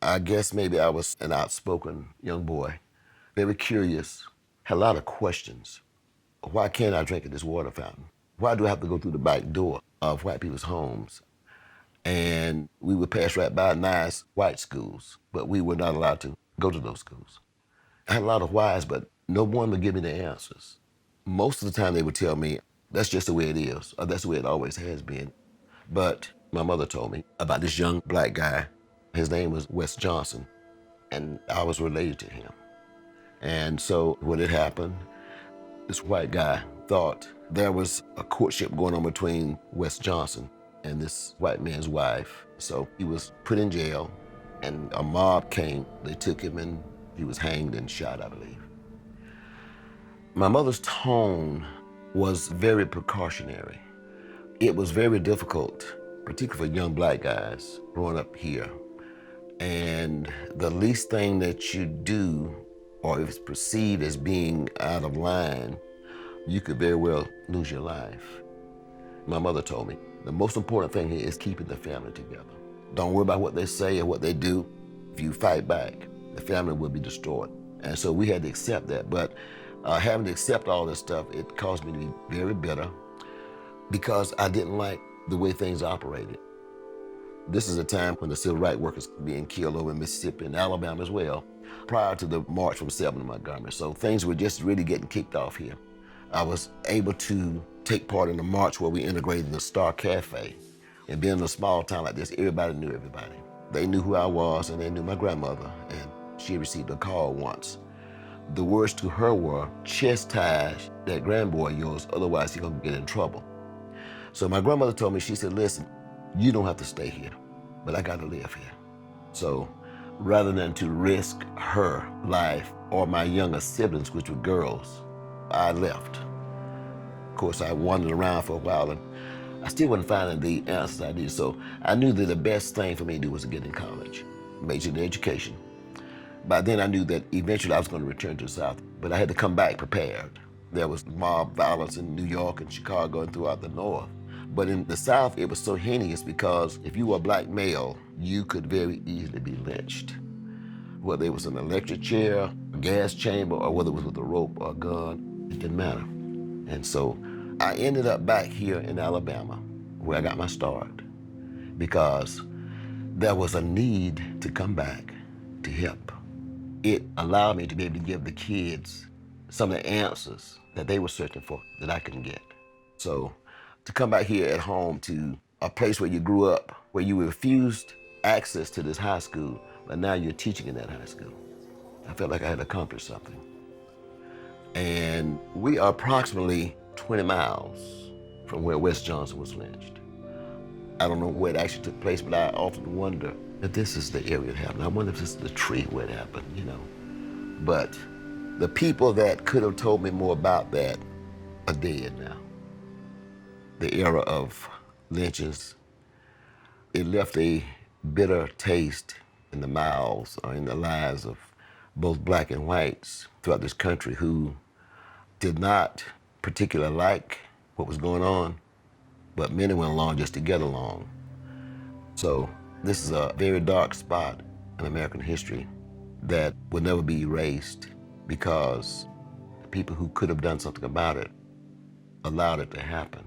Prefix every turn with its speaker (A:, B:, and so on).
A: I guess maybe I was an outspoken young boy, very curious, had a lot of questions. Why can't I drink at this water fountain? Why do I have to go through the back door of white people's homes? And we would pass right by nice white schools, but we were not allowed to go to those schools. I had a lot of whys, but no one would give me the answers. Most of the time they would tell me, that's just the way it is, or that's the way it always has been. But my mother told me about this young black guy. His name was Wes Johnson, and I was related to him. And so when it happened, this white guy thought there was a courtship going on between Wes Johnson and this white man's wife. So he was put in jail, and a mob came. They took him, and he was hanged and shot, I believe. My mother's tone was very precautionary. It was very difficult, particularly for young black guys growing up here. And the least thing that you do, or if it's perceived as being out of line, you could very well lose your life. My mother told me, the most important thing here is keeping the family together. Don't worry about what they say or what they do. If you fight back, the family will be destroyed. And so we had to accept that. But having to accept all this stuff, it caused me to be very bitter because I didn't like the way things operated. This is a time when the civil rights workers were being killed over in Mississippi and Alabama as well, prior to the march from Selma to Montgomery. So things were just really getting kicked off here. I was able to take part in the march where we integrated the Star Cafe. And being in a small town like this, everybody knew everybody. They knew who I was, and they knew my grandmother, and she received a call once. The words to her were, chastise that grandboy of yours, otherwise he's gonna get in trouble. So my grandmother told me, she said, listen, you don't have to stay here, but I gotta live here. So rather than to risk her life or my younger siblings, which were girls, I left. Of course, I wandered around for a while, and I still wasn't finding the answers I needed. So I knew that the best thing for me to do was to get in college, major in education. By then I knew that eventually I was going to return to the South, but I had to come back prepared. There was mob violence in New York and Chicago and throughout the North. But in the South, it was so heinous because if you were a black male, you could very easily be lynched. Whether it was an electric chair, a gas chamber, or whether it was with a rope or a gun, it didn't matter. And so I ended up back here in Alabama, where I got my start, because there was a need to come back to help. It allowed me to be able to give the kids some of the answers that they were searching for that I couldn't get. So to come back here at home to a place where you grew up, where you were refused access to this high school, but now you're teaching in that high school, I felt like I had accomplished something. And we are approximately 20 miles from where Wes Johnson was lynched. I don't know where it actually took place, but I often wonder if this is the area it happened. I wonder if this is the tree where it happened, you know. But the people that could have told me more about that are dead now. The era of lynchings, it left a bitter taste in the mouths or in the lives of both black and whites throughout this country who did not particularly like what was going on, but many went along just to get along. So this is a very dark spot in American history that will never be erased because the people who could have done something about it allowed it to happen.